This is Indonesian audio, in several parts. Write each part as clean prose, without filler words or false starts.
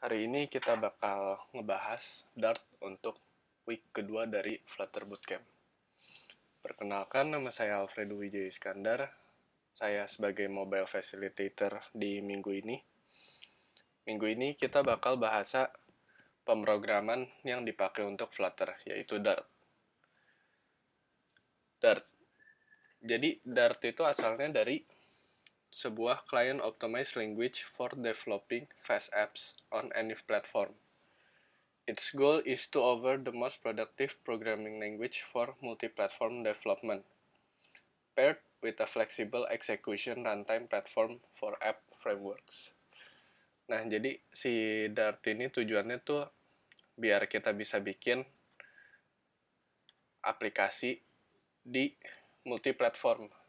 Hari ini kita bakal ngebahas Dart untuk week kedua dari Flutter Bootcamp. Perkenalkan, nama saya Alfredo Wijaya Iskandar. Saya sebagai mobile facilitator di minggu ini. Minggu ini kita bakal bahasa pemrograman yang dipakai untuk Flutter, yaitu Dart. Dart. Jadi Dart itu asalnya dari sebuah client optimized language for developing fast apps on any platform. Its goal is to offer the most productive programming language for multi-platform development, paired with a flexible execution runtime platform for app frameworks. Nah, jadi si Dart ini tujuannya tuh biar kita bisa bikin aplikasi di multi-platform,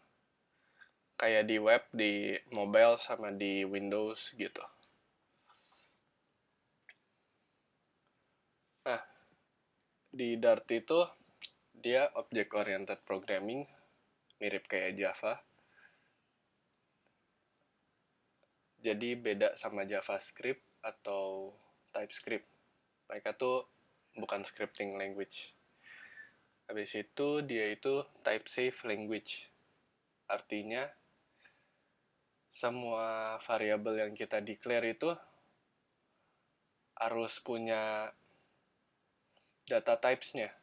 kayak di web, di mobile, sama di Windows gitu. Nah, di Dart itu dia object-oriented programming, mirip kayak Java. Jadi beda sama JavaScript atau TypeScript. Mereka tuh bukan scripting language. Habis itu dia itu type safe language. Artinya semua variabel yang kita declare itu harus punya data types-nya.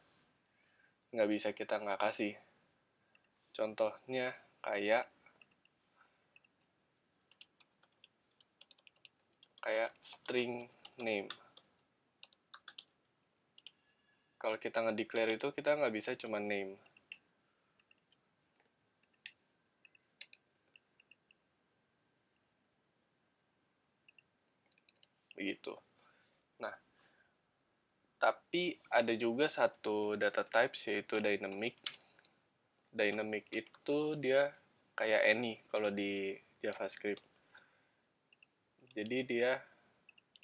Nggak bisa kita nggak kasih. Contohnya kayak string name. Kalau kita nge-declare itu kita nggak bisa cuma name. Begitu. Nah, tapi ada juga satu data types yaitu dynamic. Dynamic itu dia kayak any kalau di JavaScript. Jadi dia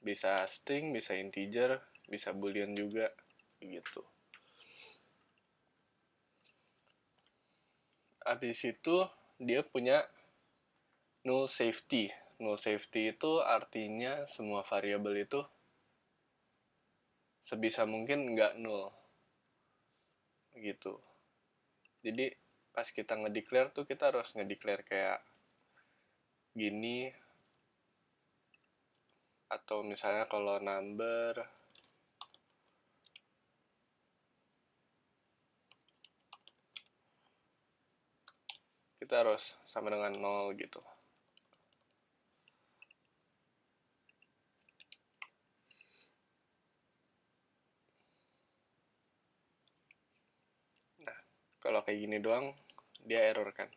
bisa string, bisa integer, bisa boolean juga begitu. Habis itu dia punya null safety. Null safety itu artinya semua variabel itu sebisa mungkin nggak null. Gitu. Jadi pas kita ngedeclare tuh kita harus ngedeclare kayak gini, atau misalnya kalau number kita harus sama dengan 0 gitu. Nah, kalau kayak gini doang dia error kan.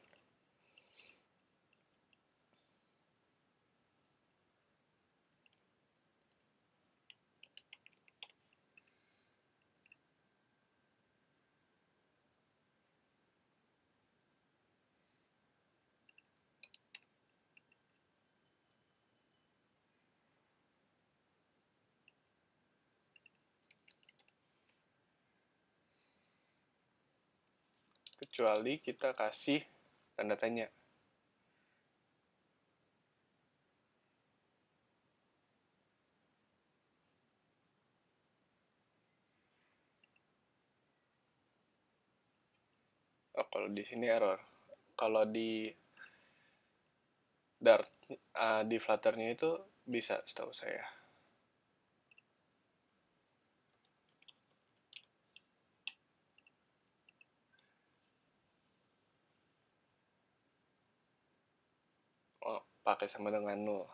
Kecuali kita kasih tanda tanya. Oh, kalau di sini error. Kalau di Dart, di Flutter-nya itu bisa setahu saya. Oh, pakai sama dengan 0.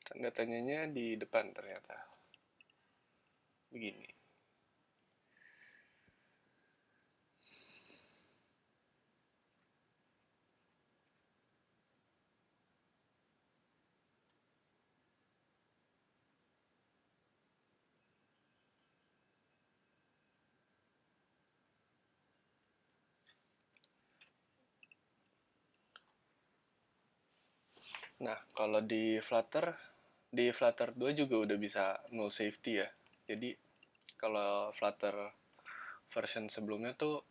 Tanda tanyanya di depan ternyata. Begini. Nah, kalau di Flutter 2 juga udah bisa null safety ya. Jadi kalau Flutter version sebelumnya tuh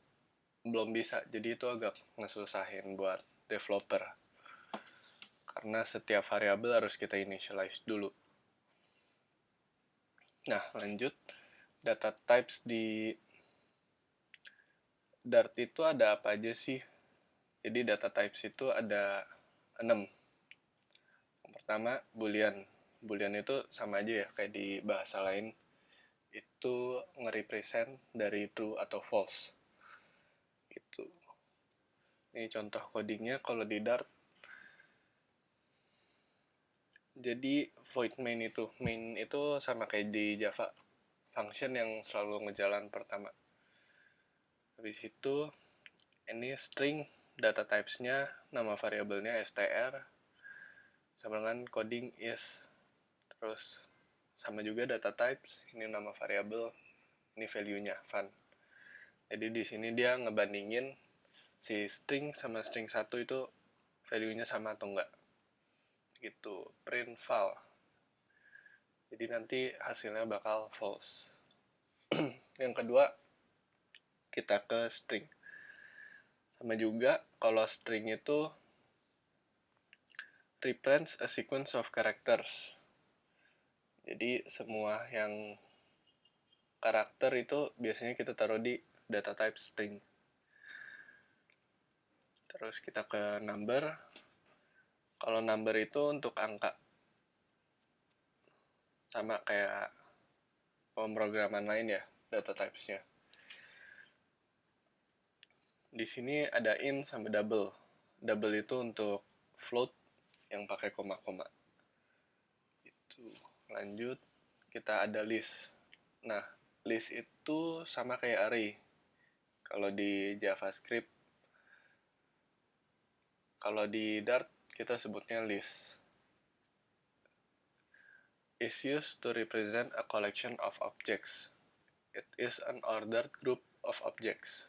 belum bisa, jadi itu agak ngesusahin buat developer. Karena setiap variabel harus kita initialize dulu. Nah, lanjut. Data types di Dart itu ada apa aja sih? Jadi data types itu ada 6. Yang pertama, Boolean. Boolean itu sama aja ya, kayak di bahasa lain. Itu nge-represent dari true atau false. Itu. Ini contoh codingnya kalau di Dart. Jadi void main itu sama kayak di Java, function yang selalu ngejalan pertama. Habis itu ini string, data types-nya, nama variabelnya str, sama dengan coding is. Terus sama juga data types, ini nama variabel, ini value-nya fun. Jadi di sini dia ngebandingin si string sama string 1 itu value-nya sama atau enggak. Gitu, print val. Jadi nanti hasilnya bakal false. Yang kedua, kita ke string. Sama juga kalau string itu represents a sequence of characters. Jadi semua yang karakter itu biasanya kita taruh di data type string. Terus kita ke number. Kalau number itu untuk angka. Sama kayak pemrograman lain ya, data types-nya. Di sini ada int sama double. Double itu untuk float yang pakai koma-koma. Itu. Lanjut, kita ada list. Nah, list itu sama kayak array. Kalau di JavaScript, kalau di Dart kita sebutnya list. Is used to represent a collection of objects. It is an ordered group of objects.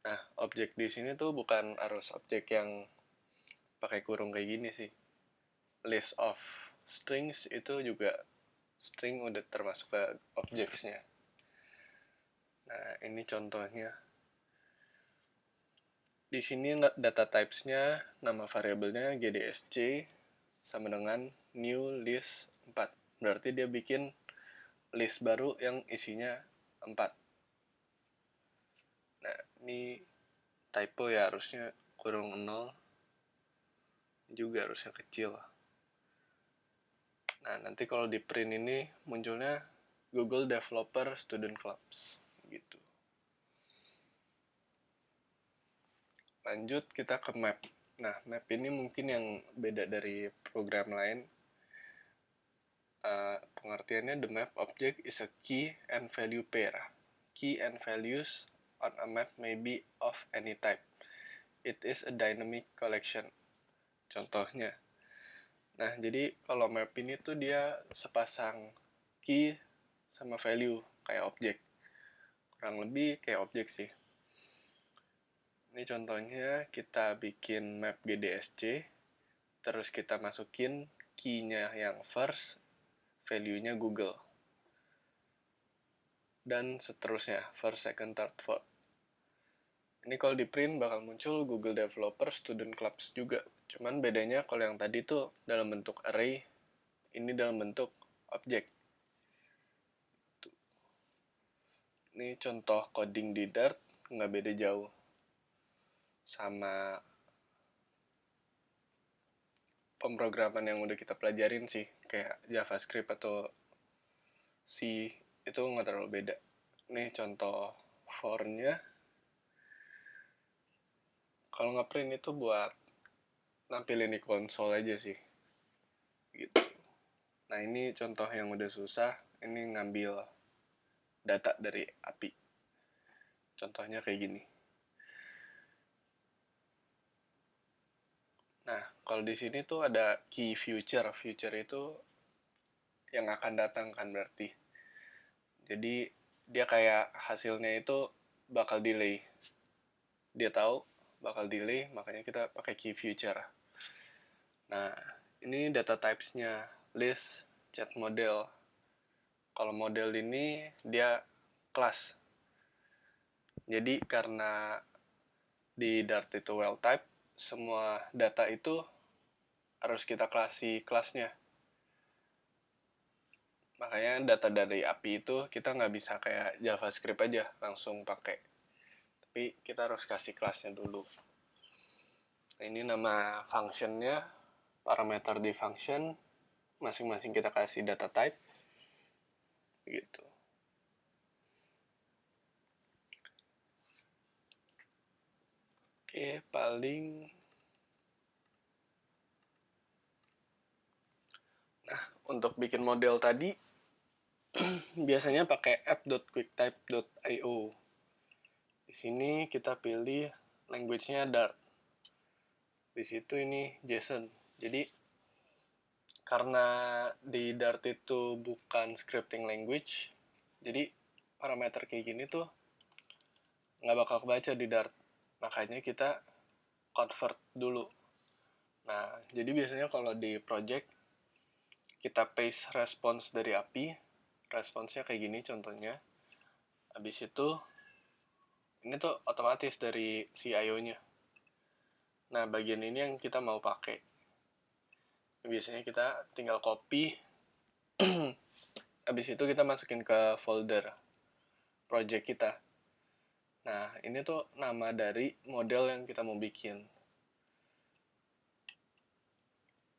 Nah, objek di sini tuh bukan harus objek yang pakai kurung kayak gini sih. List of strings itu juga string udah termasuk ke objects-nya. Nah, ini contohnya. Di sini data types-nya, nama variabelnya gdsc sama dengan new list 4. Berarti dia bikin list baru yang isinya 4. Nah, ini typo ya, harusnya kurung 0. Juga harusnya kecil. Nah, nanti kalau di print ini munculnya Google Developer Student Clubs gitu. Lanjut kita ke map. Nah, map ini mungkin yang beda dari program lain. Pengertiannya, the map object is a key and value pair. Key and values on a map may be of any type. It is a dynamic collection. Contohnya. Nah, jadi kalau map ini tuh dia sepasang key sama value kayak objek. Kurang lebih kayak objek sih. Ini contohnya kita bikin map gdsc, terus kita masukin key-nya yang first, value-nya Google. Dan seterusnya, first, second, third, fourth. Ini kalau di print bakal muncul Google Developer Student Clubs juga. Cuman bedanya kalau yang tadi tuh dalam bentuk array, ini dalam bentuk objek. Ini contoh coding di Dart, nggak beda jauh sama pemrograman yang udah kita pelajarin sih, kayak JavaScript atau C, itu nggak terlalu beda. Ini contoh for-nya. Kalau nge-print itu buat nampilin di konsol aja sih. Gitu. Nah, ini contoh yang udah susah. Ini ngambil data dari API. Contohnya kayak gini. Nah, kalau di sini tuh ada key future. Future itu yang akan datang kan berarti. Jadi dia kayak hasilnya itu bakal delay. Dia tahu bakal delay, makanya kita pakai key future. Nah, ini data types-nya, list, chat model. Kalau model ini dia kelas. Jadi karena di Dart itu well type, semua data itu harus kita kasih kelasnya. Makanya data dari API itu kita nggak bisa kayak JavaScript aja langsung pakai. Tapi kita harus kasih kelasnya dulu. Nah, ini nama functionnya, parameter di function, masing-masing kita kasih data type. Gitu. Oke, paling... Nah, untuk bikin model tadi, biasanya pakai app.quicktype.io. Di sini kita pilih language-nya Dart. Di situ ini JSON. Jadi karena di Dart itu bukan scripting language, jadi parameter kayak gini tuh nggak bakal kebaca di Dart. Makanya kita convert dulu. Nah, jadi biasanya kalau di project kita paste response dari API, responsnya kayak gini contohnya. Habis itu ini tuh otomatis dari si IO-nya. Nah, bagian ini yang kita mau pakai. Biasanya kita tinggal copy, habis itu kita masukin ke folder project kita. Nah, ini tuh nama dari model yang kita mau bikin.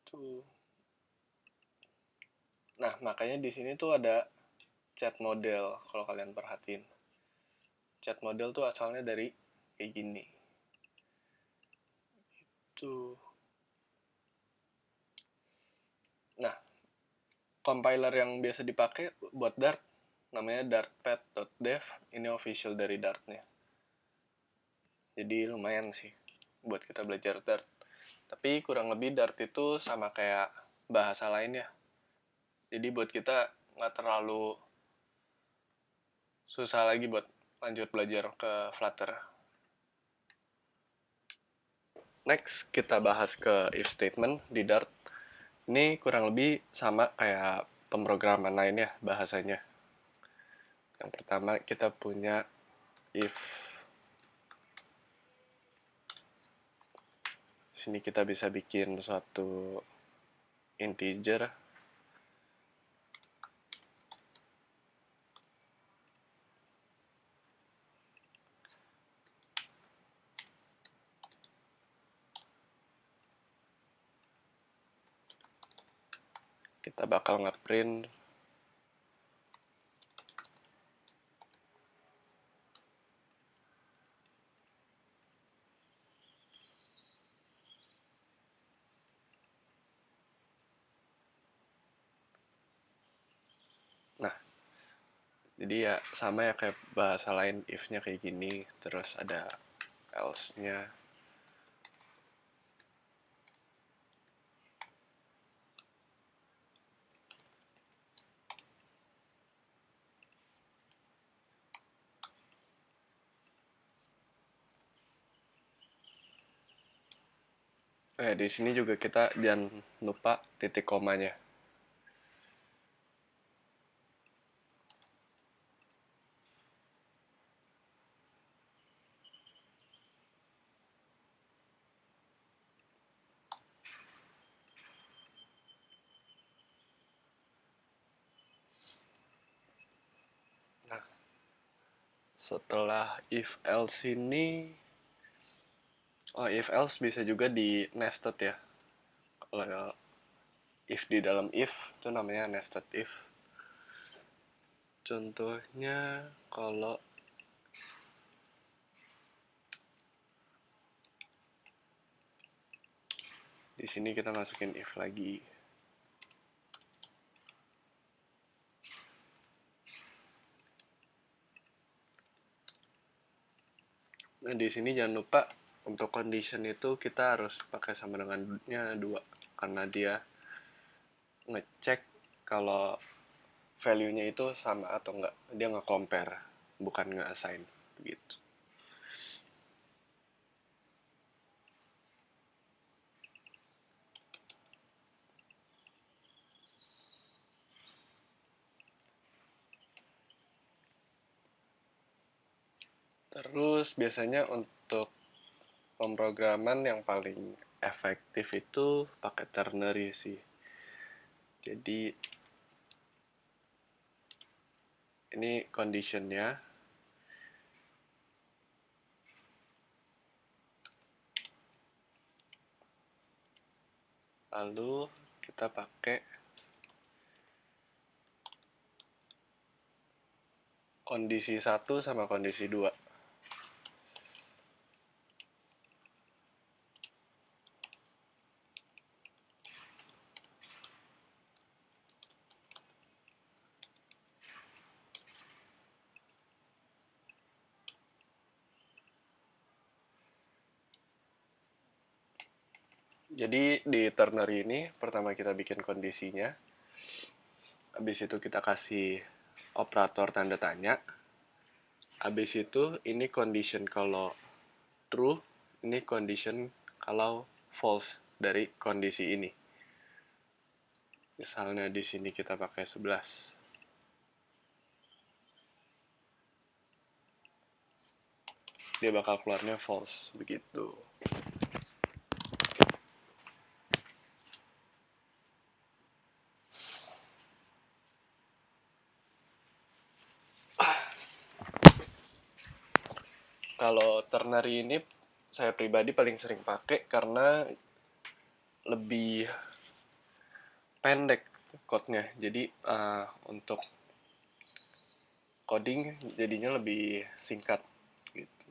Tuh. Nah, makanya di sini tuh ada chat model kalau kalian perhatiin. Chat model tuh asalnya dari kayak gini. Tuh. Nah, compiler yang biasa dipakai buat Dart namanya dartpad.dev. Ini official dari Dartnya. Jadi lumayan sih buat kita belajar Dart. Tapi kurang lebih Dart itu sama kayak bahasa lain ya. Jadi buat kita nggak terlalu susah lagi buat lanjut belajar ke Flutter. Next, kita bahas ke if statement di Dart. Ini kurang lebih sama kayak pemrograman lainnya bahasanya. Yang pertama kita punya if. Sini kita bisa bikin suatu integer. Kita bakal ngeprint nah, jadi ya sama ya kayak bahasa lain if-nya kayak gini, terus ada else-nya. Di sini juga kita jangan lupa titik komanya. Nah, setelah if else ini, if else bisa juga di nested ya. Kalau if di dalam if itu namanya nested if. Contohnya kalau di sini kita masukin if lagi. Nah, di sini jangan lupa untuk condition itu kita harus pakai sama dengannya 2 karena dia ngecek kalau value-nya itu sama atau enggak. Dia nge-compare, bukan nge-assign gitu. Terus biasanya untuk pemrograman yang paling efektif itu pakai ternary sih. Jadi ini conditionnya. Lalu kita pakai kondisi 1 sama kondisi 2. Jadi di ternary ini pertama kita bikin kondisinya. Habis itu kita kasih operator tanda tanya. Habis itu ini condition kalau true, ini condition kalau false dari kondisi ini. Misalnya di sini kita pakai 11. Dia bakal keluarnya false begitu. Kalau ternary ini saya pribadi paling sering pakai karena lebih pendek code-nya. Jadi untuk coding jadinya lebih singkat gitu.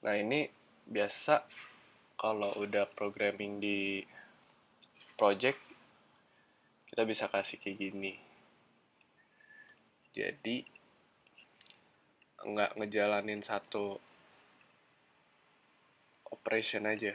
Nah, ini biasa kalau udah programming di project kita bisa kasih kayak gini. Jadi nggak ngejalanin satu operation aja.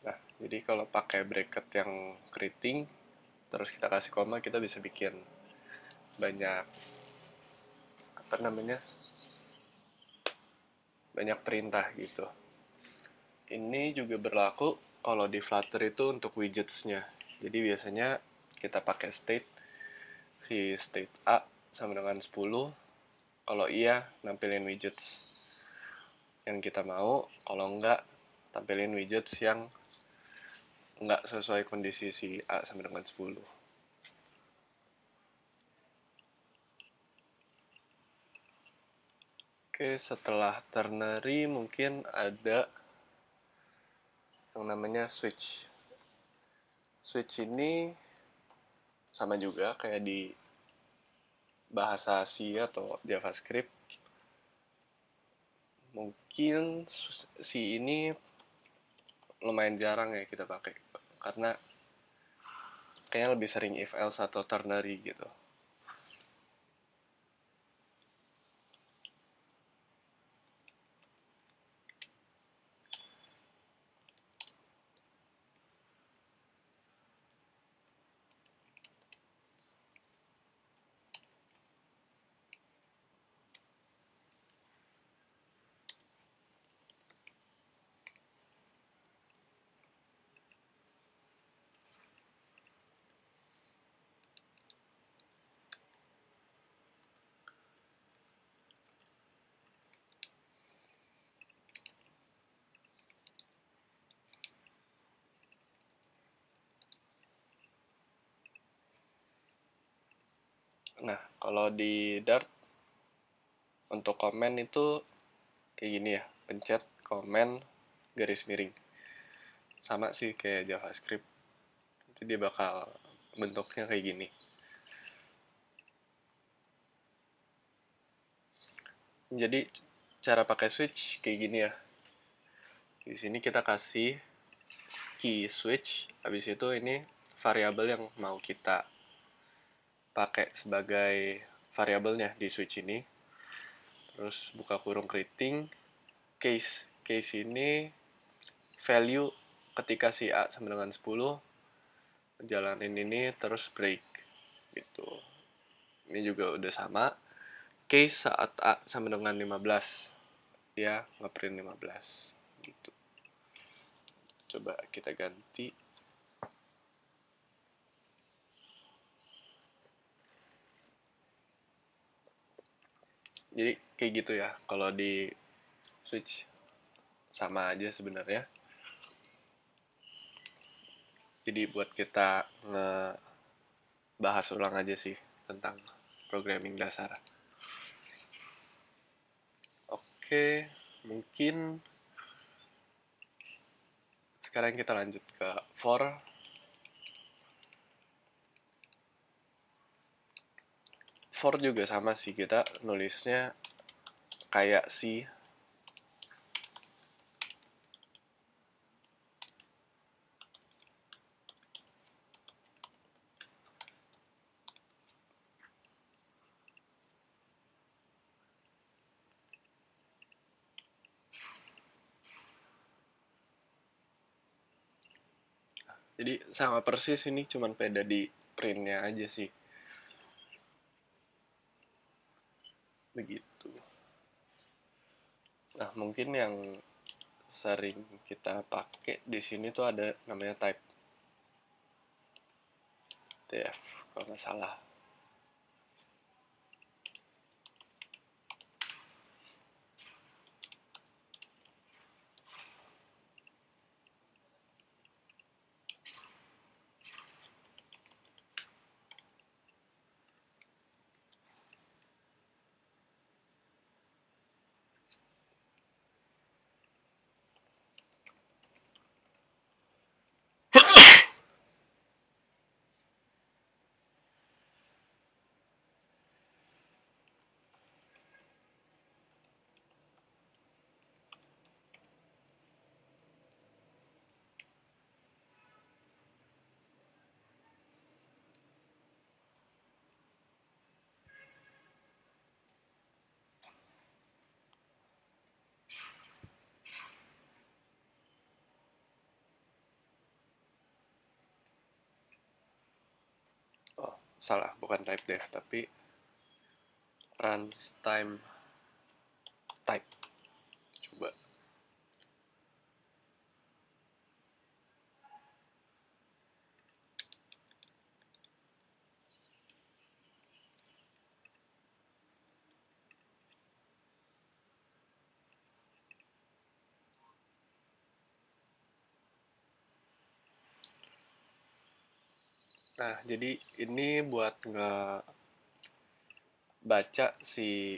Nah, jadi kalau pakai bracket yang keriting terus kita kasih koma, kita bisa bikin banyak banyak perintah gitu. Ini juga berlaku kalau di Flutter itu untuk widgets-nya. Jadi biasanya kita pakai state, si state A sama dengan 10. Kalau iya, nampilin widgets yang kita mau. Kalau enggak, tampilin widgets yang enggak sesuai kondisi si A sama dengan 10. Oke, setelah ternary mungkin ada yang namanya switch. Switch ini sama juga kayak di bahasa C atau JavaScript. Mungkin si ini lumayan jarang ya kita pakai karena kayaknya lebih sering if else atau ternary gitu. Nah, kalau di Dart untuk komen itu kayak gini ya, pencet komen garis miring. Sama sih kayak JavaScript. Nanti dia bakal bentuknya kayak gini. Jadi cara pakai switch kayak gini ya. Di sini kita kasih key switch, habis itu ini variabel yang mau kita pakai sebagai variabelnya di switch ini. Terus buka kurung keriting, case ini value ketika si A sama dengan 10, jalanin ini terus break gitu. Ini juga udah sama. Case saat A sama dengan 15, dia ngeprint 15 gitu. Coba kita ganti. Jadi kayak gitu ya, kalau di switch sama aja sebenarnya. Jadi buat kita ngebahas ulang aja sih tentang programming dasar. Oke, mungkin sekarang kita lanjut ke for. For juga sama sih, kita nulisnya kayak si. Jadi sama persis, ini cuman beda di printnya aja sih. Begitu. Nah, mungkin yang sering kita pakai di sini tuh ada namanya type def kalau nggak salah. Oh, salah, bukan type def tapi runtime type. Coba. Nah, jadi ini buat ngebaca si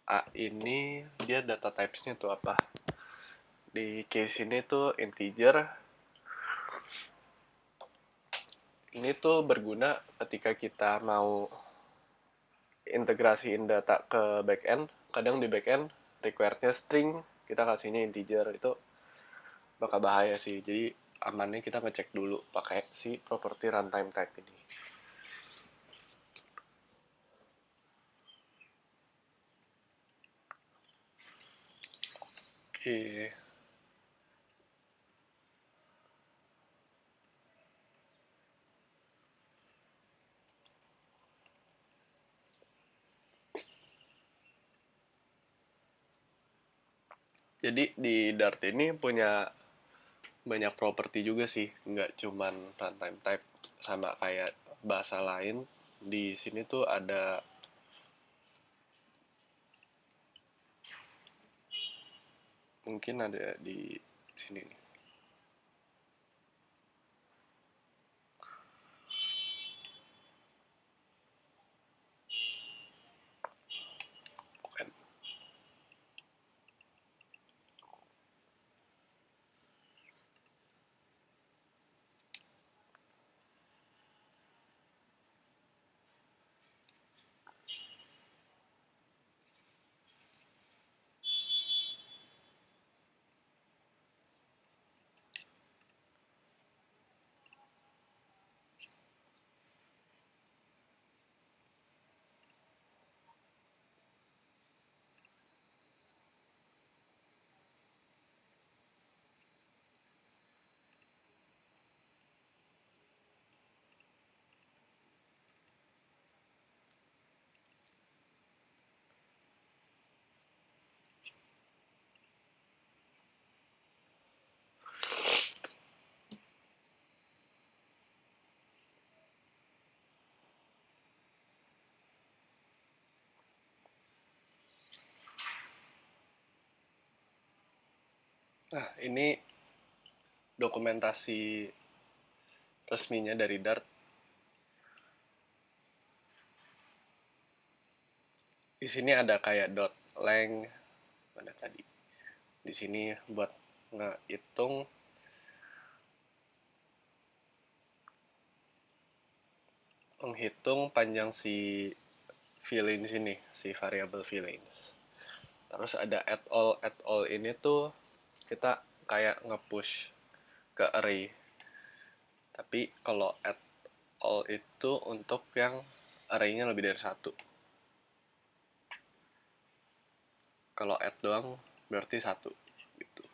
A ini, dia data types-nya tuh apa. Di case ini tuh integer. Ini tuh berguna ketika kita mau integrasiin data ke backend. Kadang di backend require-nya string, kita kasihnya integer, itu bakal bahaya sih. Jadi amannya kita ngecek dulu pakai si property runtime type ini. Oke. Jadi di Dart ini punya banyak properti juga sih, nggak cuman runtime type. Sama kayak bahasa lain, di sini tuh ada mungkin ada di sini nih. Bukan. Nah, ini dokumentasi resminya dari Dart. Di sini ada kayak dot length, mana tadi? Di sini buat ngehitung menghitung panjang si fill-in sini, si variable fill-in. Terus ada add all ini tuh kita kayak nge-push ke array. Tapi kalau add all itu untuk yang array-nya lebih dari satu. Kalau add doang berarti satu gitu.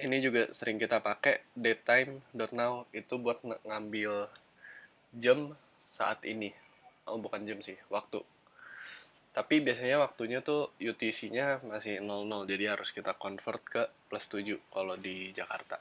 Ini juga sering kita pakai datetime.now itu buat ngambil jam saat ini. Oh, bukan jam sih, waktu. Tapi biasanya waktunya tuh UTC-nya masih 00, jadi harus kita convert ke plus 7 kalau di Jakarta.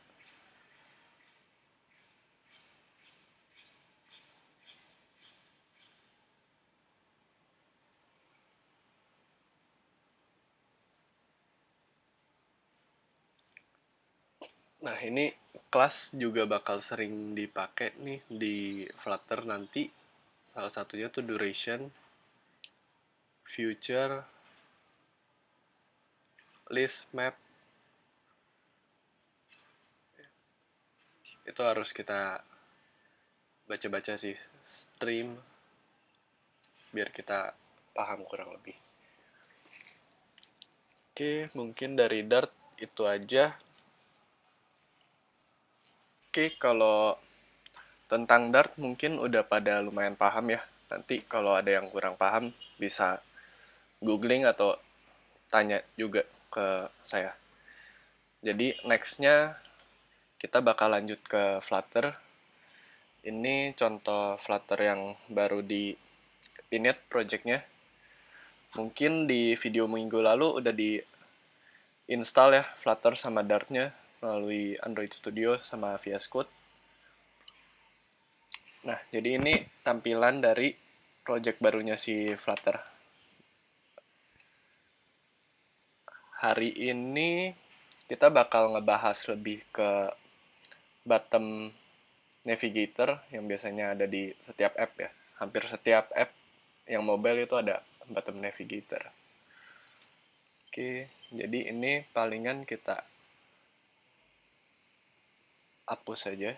Nah, ini kelas juga bakal sering dipakai nih di Flutter nanti. Salah satunya tuh duration, future, list, map. Itu harus kita baca-baca sih, stream, biar kita paham kurang lebih. Oke, mungkin dari Dart itu aja. Oke, kalau tentang Dart mungkin udah pada lumayan paham ya. Nanti kalau ada yang kurang paham bisa googling atau tanya juga ke saya. Jadi nextnya kita bakal lanjut ke Flutter. Ini contoh Flutter yang baru di init projectnya. Mungkin di video minggu lalu udah di install ya Flutter sama Dart-nya melalui Android Studio sama VS Code. Nah, jadi ini tampilan dari project barunya si Flutter. Hari ini kita bakal ngebahas lebih ke bottom navigator yang biasanya ada di setiap app ya. Hampir setiap app yang mobile itu ada bottom navigator. Oke, jadi ini palingan kita hapus saja.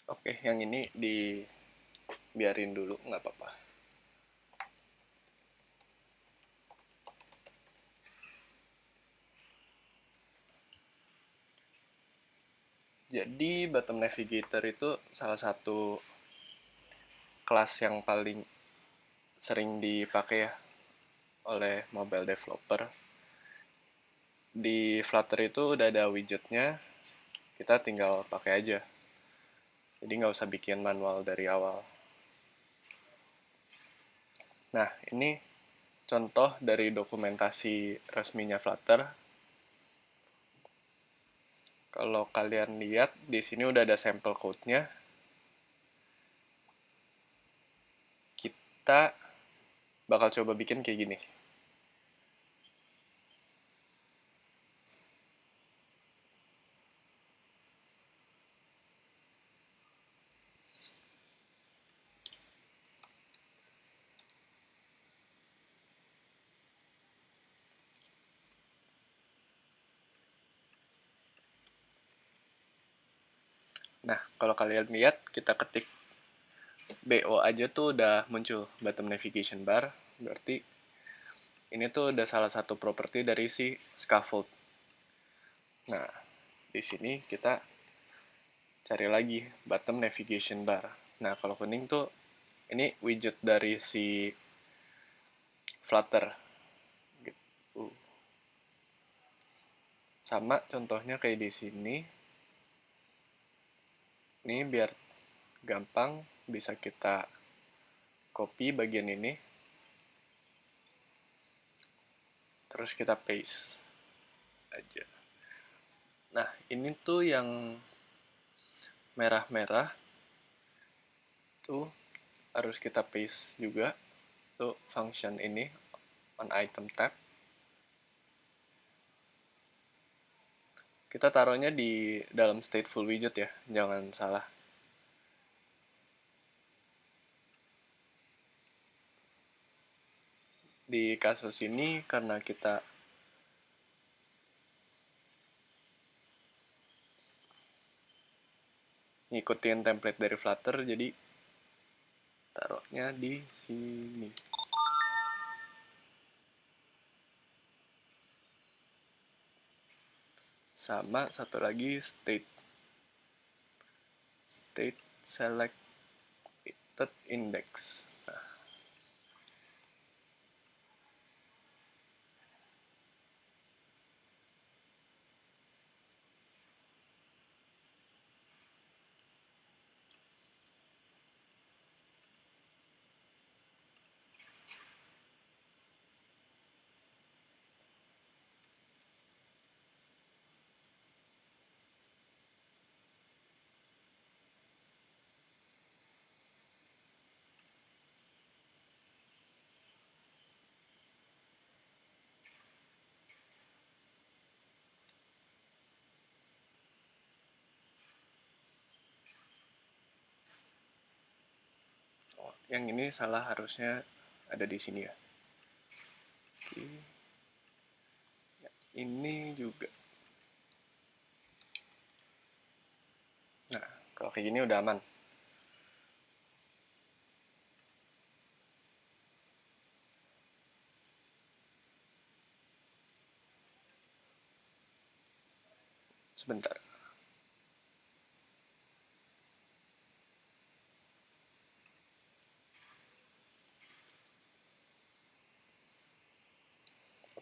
Oke, yang ini dibiarin dulu, nggak apa-apa. Jadi bottom navigator itu salah satu kelas yang paling sering dipakai ya oleh mobile developer. Di Flutter itu udah ada widgetnya, kita tinggal pakai aja. Jadi nggak usah bikin manual dari awal. Nah, ini contoh dari dokumentasi resminya Flutter. Kalau kalian lihat, di sini udah ada sampel code-nya. Kita bakal coba bikin kayak gini. Nah, kalau kalian lihat, kita ketik BO aja tuh udah muncul bottom navigation bar. Berarti Ini tuh udah salah satu properti dari si scaffold. Nah, di sini kita cari lagi bottom navigation bar. Nah, kalau kuning tuh ini widget dari si Flutter. Gitu. Sama contohnya kayak di sini. Ini biar gampang bisa kita copy bagian ini. Terus kita paste aja. Nah, ini tuh yang merah-merah tuh harus kita paste juga tuh function ini on item tab. Kita taruhnya di dalam stateful widget ya, jangan salah. Di kasus ini karena kita ngikutin template dari Flutter, jadi taruhnya di sini. Sama satu lagi state selected index. Nah, yang ini salah, harusnya ada di sini ya. Oke. Ini juga. Nah, kalau kayak gini udah aman. Sebentar.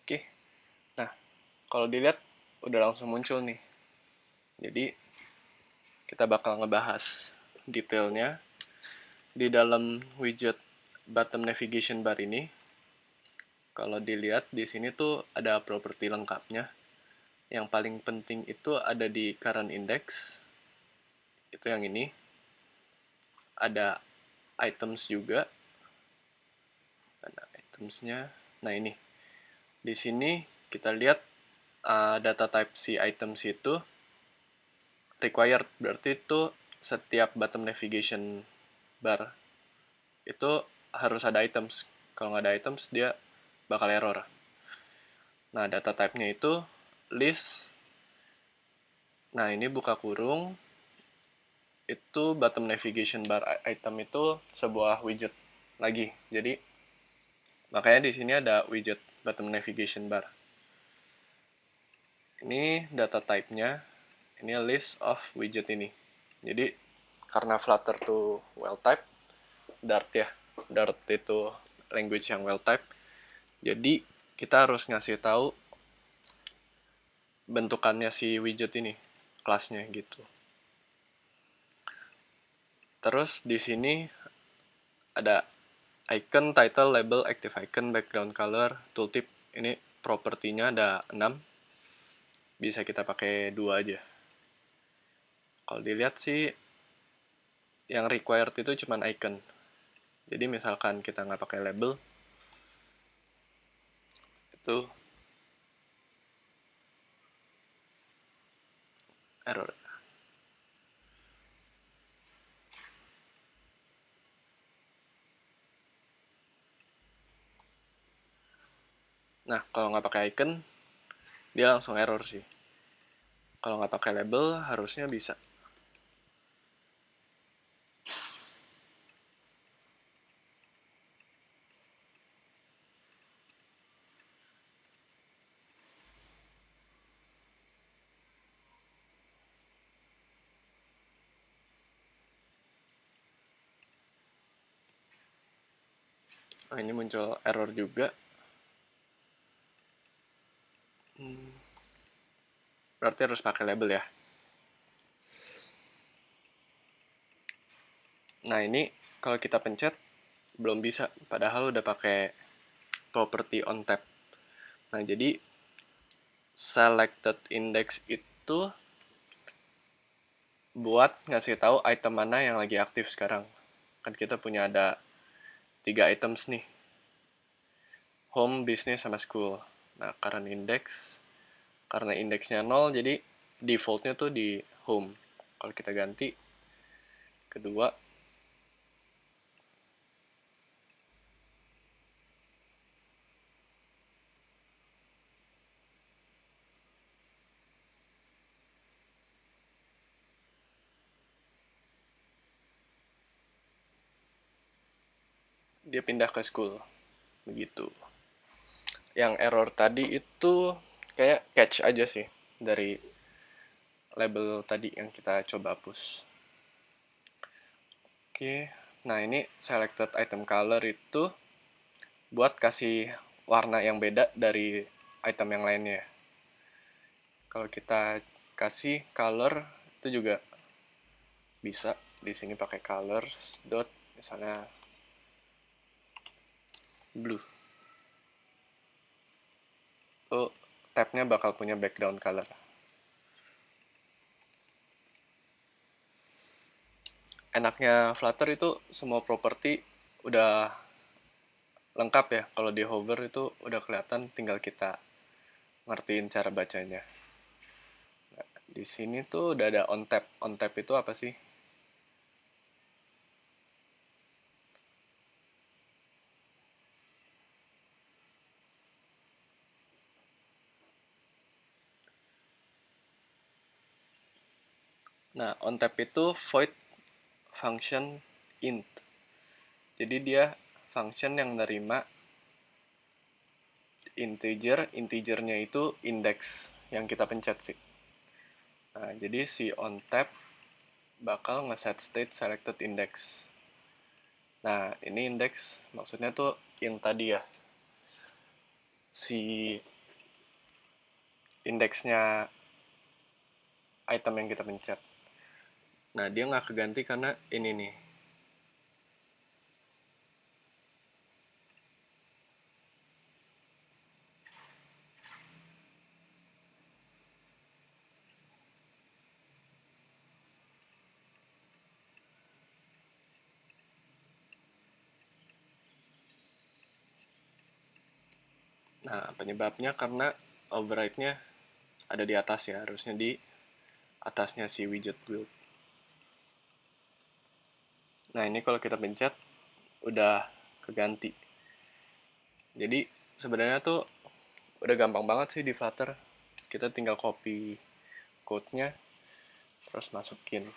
Oke. Nah, kalau dilihat udah langsung muncul nih. Jadi kita bakal ngebahas detailnya di dalam widget bottom navigation bar ini. Kalau dilihat di sini tuh ada properti lengkapnya. Yang paling penting itu ada di current index. Itu yang ini. Ada items juga. Ada itemsnya. Nah, ini. Di sini kita lihat data type si items itu required, berarti itu setiap bottom navigation bar itu harus ada items. Kalau nggak ada items dia bakal error. Nah, data type-nya itu list. Nah, ini buka kurung. Itu bottom navigation bar item itu sebuah widget lagi. Jadi makanya di sini ada widget bottom navigation bar. Ini data type-nya. Ini list of widget ini. Jadi karena Flutter tuh well type, Dart ya. Dart itu language yang well type. Jadi kita harus ngasih tahu bentukannya si widget ini, kelasnya gitu. Terus di sini ada icon, title, label, active icon, background color, tooltip. Ini propertinya ada 6. Bisa kita pakai 2 aja. Kalau dilihat sih yang required itu cuma icon. Jadi misalkan kita nggak pakai label, itu error. Nah, kalau nggak pakai icon, dia langsung error sih. Kalau nggak pakai label, harusnya bisa. Oh, ini muncul error juga. Berarti harus pakai label ya. Nah, ini kalau kita pencet belum bisa, padahal udah pakai property on tab. Nah, jadi selected index itu buat ngasih tahu item mana yang lagi aktif sekarang. Kan kita punya ada 3 items nih. Home, business, sama school. Nah, current index, karena indeksnya 0, jadi defaultnya tuh di home. Kalau kita ganti kedua, dia pindah ke school. Begitu. Yang error tadi itu kayak catch aja sih dari label tadi yang kita coba hapus. Oke, nah ini selected item color itu buat kasih warna yang beda dari item yang lainnya. Kalau kita kasih color itu juga bisa. Di sini pakai colors dot misalnya blue. Oh, tabnya bakal punya background color. Enaknya Flutter itu semua properti udah lengkap ya. Kalau di hover itu udah kelihatan, tinggal kita ngertiin cara bacanya. Nah, di sini tuh udah ada on tab. On tab itu apa sih? Nah, on tab itu void function int. Jadi dia function yang nerima integer, integernya itu index yang kita pencet sih. Nah, jadi si on tab bakal ngeset state selected index. Nah, ini index maksudnya tuh int tadi ya. Si indeksnya item yang kita pencet. Nah, dia nggak keganti karena ini nih. Nah, penyebabnya karena override-nya ada di atas ya, harusnya di atasnya si widget build. Nah, ini kalau kita pencet udah keganti. Jadi sebenarnya tuh udah gampang banget sih di Flutter. Kita tinggal copy code-nya terus masukin.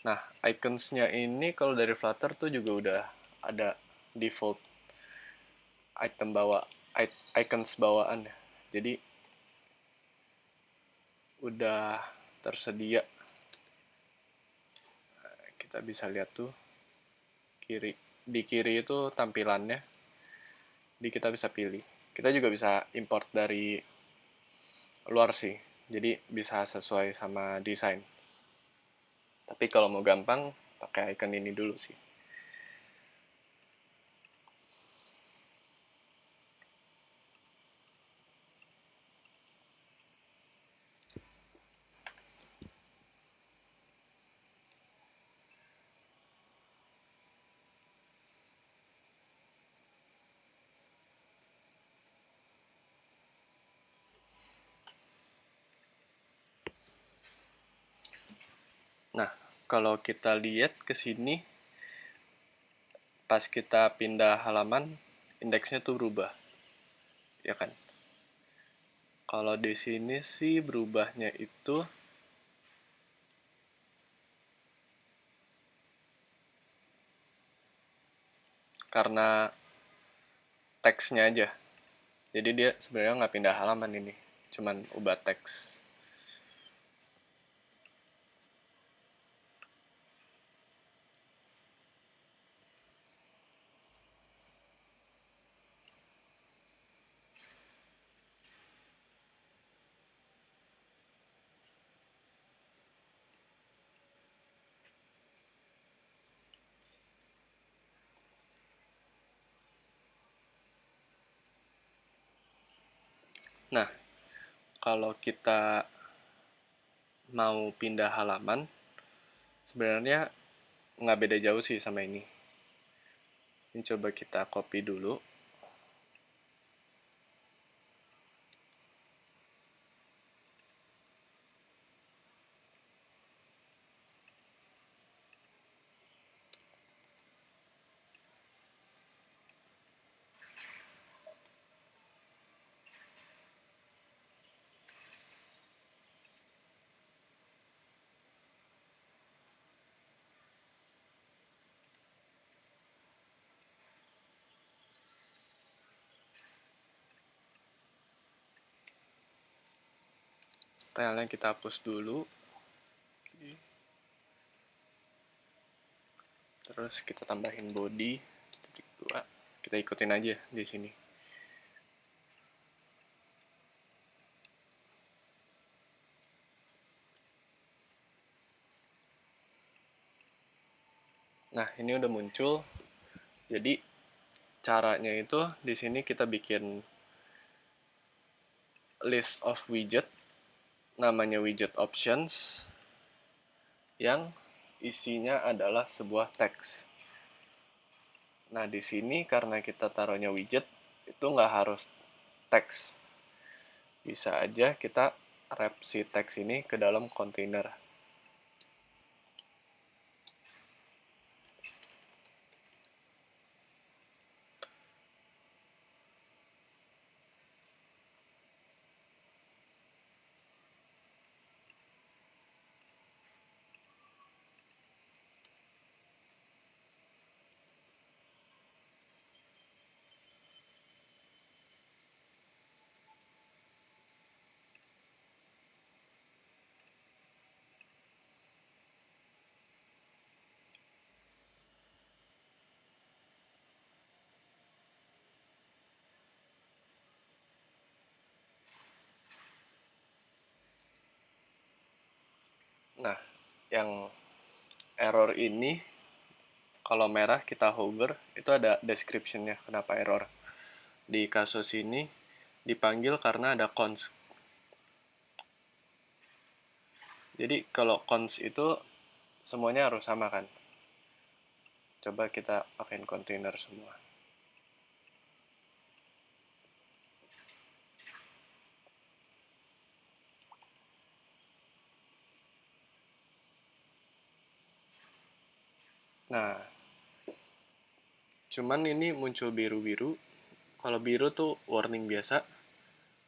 Nah, icons-nya ini kalau dari Flutter tuh juga udah ada default item bawa icons bawaan ya. Jadi udah tersedia. Kita bisa lihat tuh kiri di kiri itu tampilannya. Jadi kita bisa pilih. Kita juga bisa import dari luar sih. Jadi bisa sesuai sama desain. Tapi kalau mau gampang pakai icon ini dulu sih. Nah, kalau kita lihat ke sini, pas kita pindah halaman, indeksnya tuh berubah. Ya kan? Kalau di sini sih berubahnya itu karena teksnya aja. Jadi dia sebenarnya nggak pindah halaman ini, cuman ubah teks. Nah, kalau kita mau pindah halaman, sebenarnya nggak beda jauh sih sama ini. Ini coba kita copy dulu. Stylenya kita hapus dulu. Terus kita tambahin body titik 2. Kita ikutin aja di sini. Nah, ini udah muncul. Jadi caranya itu di sini kita bikin list of widget, namanya widget options, yang isinya adalah sebuah teks. Nah, di sini karena kita taruhnya widget, itu nggak harus teks. Bisa aja kita wrap si teks ini ke dalam kontainer. Nah, yang error ini, kalau merah kita hover, itu ada description-nya kenapa error. Di kasus ini dipanggil karena ada cons. Jadi kalau cons itu semuanya harus sama kan. Coba kita pakein container semua. Nah, cuman ini muncul biru-biru. Kalau biru tuh warning biasa.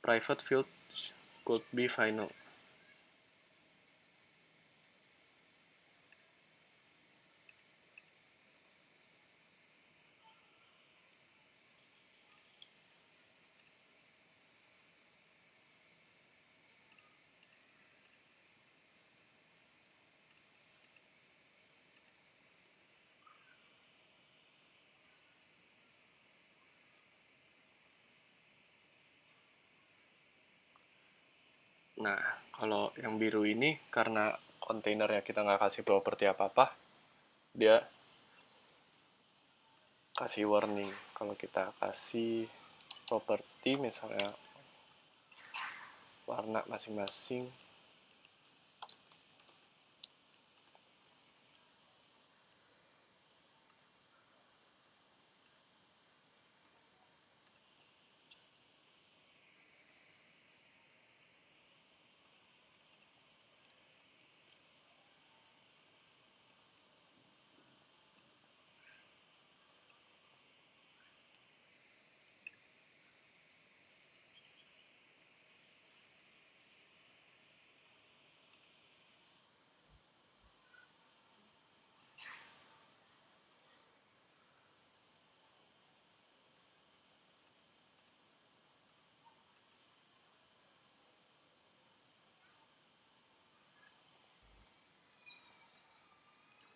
Private fields could be final. Nah, kalau yang biru ini karena kontainernya kita nggak kasih properti apa-apa, dia kasih warning. Kalau kita kasih properti misalnya warna masing-masing,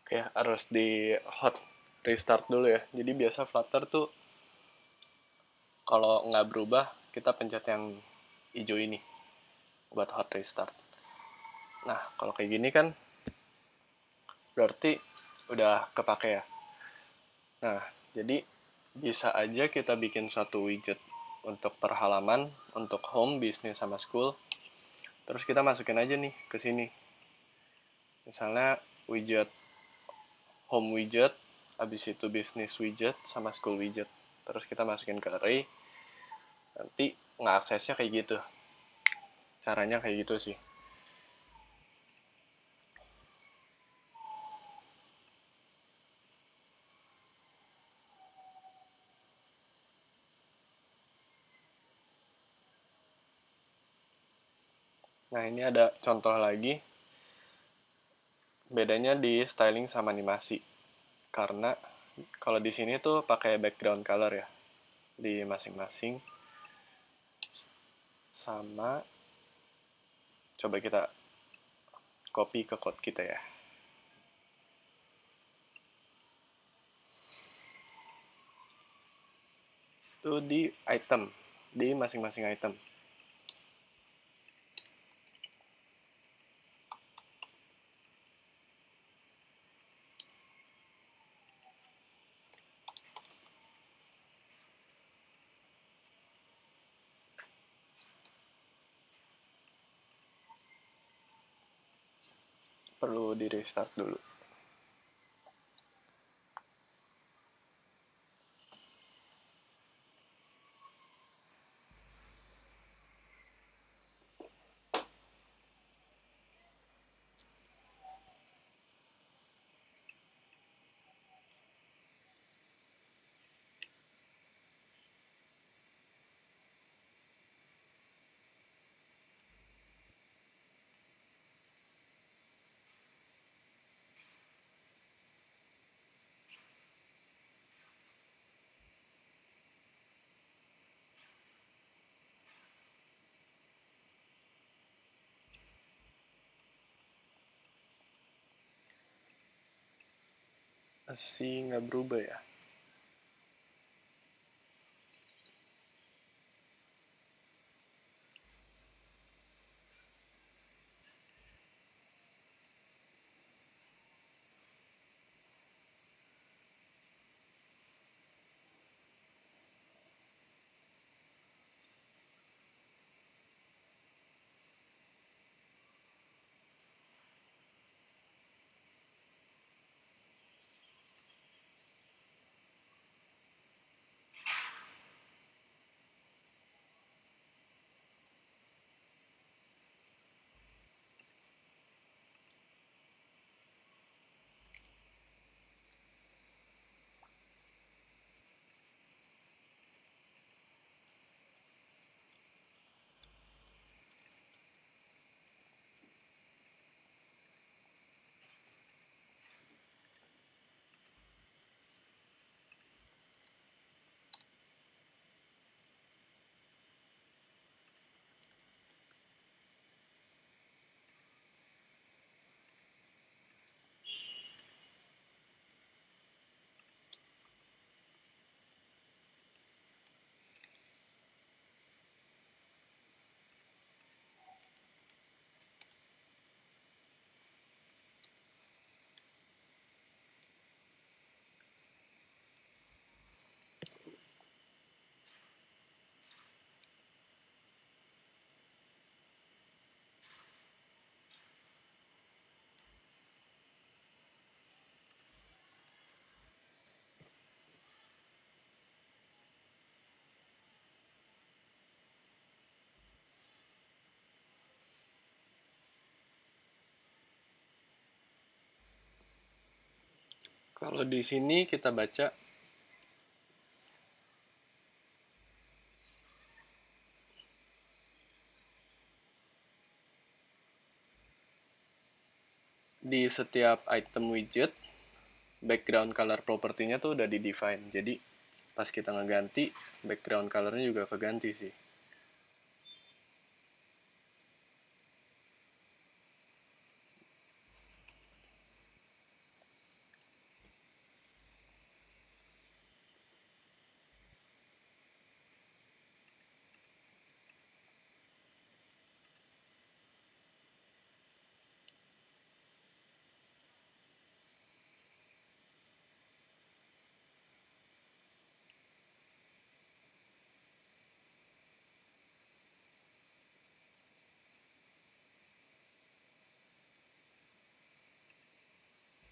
kayak harus di hot restart dulu ya. Jadi biasa Flutter tuh kalau nggak berubah, kita pencet yang hijau ini buat hot restart. Nah, kalau kayak gini kan berarti udah kepake ya. Nah, jadi bisa aja kita bikin satu widget untuk per halaman, untuk home, business, sama school. Terus kita masukin aja nih ke sini. Misalnya widget home widget, habis itu business widget, sama school widget. Terus kita masukin ke array, nanti nge-aksesnya kayak gitu. Caranya kayak gitu sih. Nah, ini ada contoh lagi. Bedanya di styling sama animasi. Karena kalau di sini tuh pakai background color ya di masing-masing. Sama coba kita copy ke code kita ya. Itu di item, di masing-masing item. Perlu di restart dulu. Masih nggak berubah ya. Kalau di sini kita baca di setiap item widget, background color propertinya tuh udah di define. Jadi pas kita ngeganti, background colornya juga keganti sih.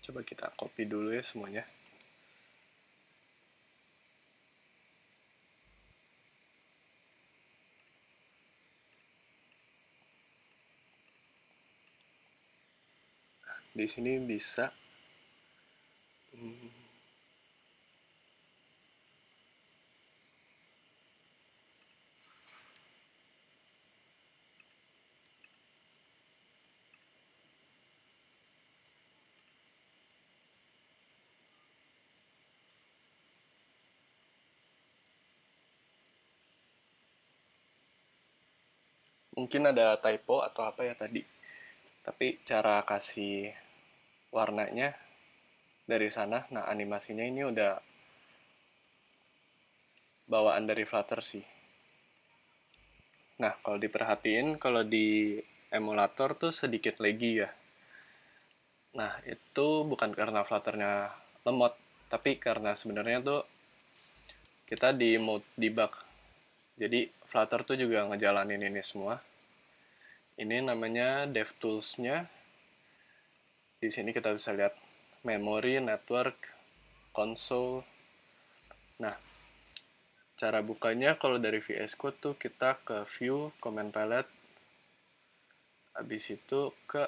Coba kita copy dulu ya semuanya. Di sini bisa mungkin ada typo atau apa ya tadi. Tapi cara kasih warnanya dari sana. Nah, animasinya ini udah bawaan dari Flutter sih. Nah, kalau diperhatiin, kalau di emulator tuh sedikit laggy ya. Nah, itu bukan karena Flutternya lemot, tapi karena sebenarnya tuh kita di mode debug. Jadi, Flutter tuh juga ngejalanin ini semua. Ini namanya DevTools-nya. Di sini kita bisa lihat memory, network, console. Nah, cara bukanya kalau dari VS Code tuh kita ke View, Command Palette, habis itu ke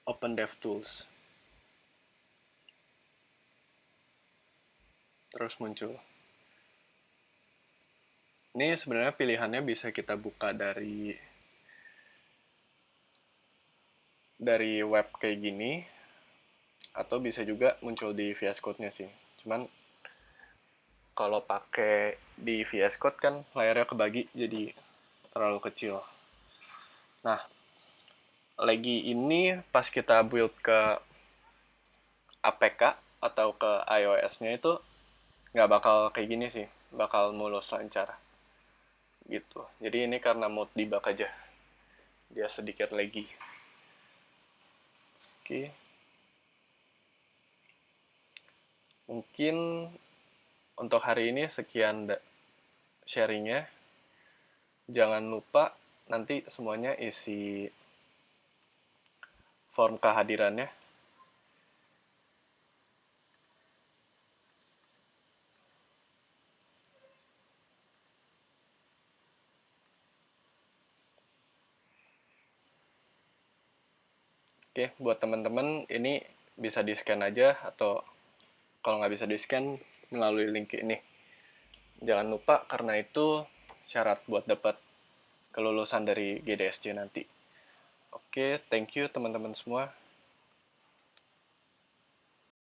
Open DevTools. Terus muncul. Ini sebenarnya pilihannya bisa kita buka dari web kayak gini, atau bisa juga muncul di VS Code-nya sih. Cuman kalau pakai di VS Code kan layarnya kebagi jadi terlalu kecil. Nah, lagi ini pas kita build ke APK atau ke iOS-nya itu nggak bakal kayak gini sih, bakal mulus lancar gitu. Jadi ini karena mode debug aja, dia sedikit lagi. Oke, mungkin untuk hari ini sekian sharingnya. Jangan lupa nanti semuanya isi form kehadirannya. Oke, buat teman-teman ini bisa di-scan aja, atau kalau nggak bisa di-scan melalui link ini. Jangan lupa, karena itu syarat buat dapat kelulusan dari GDSC nanti. Oke, thank you teman-teman semua.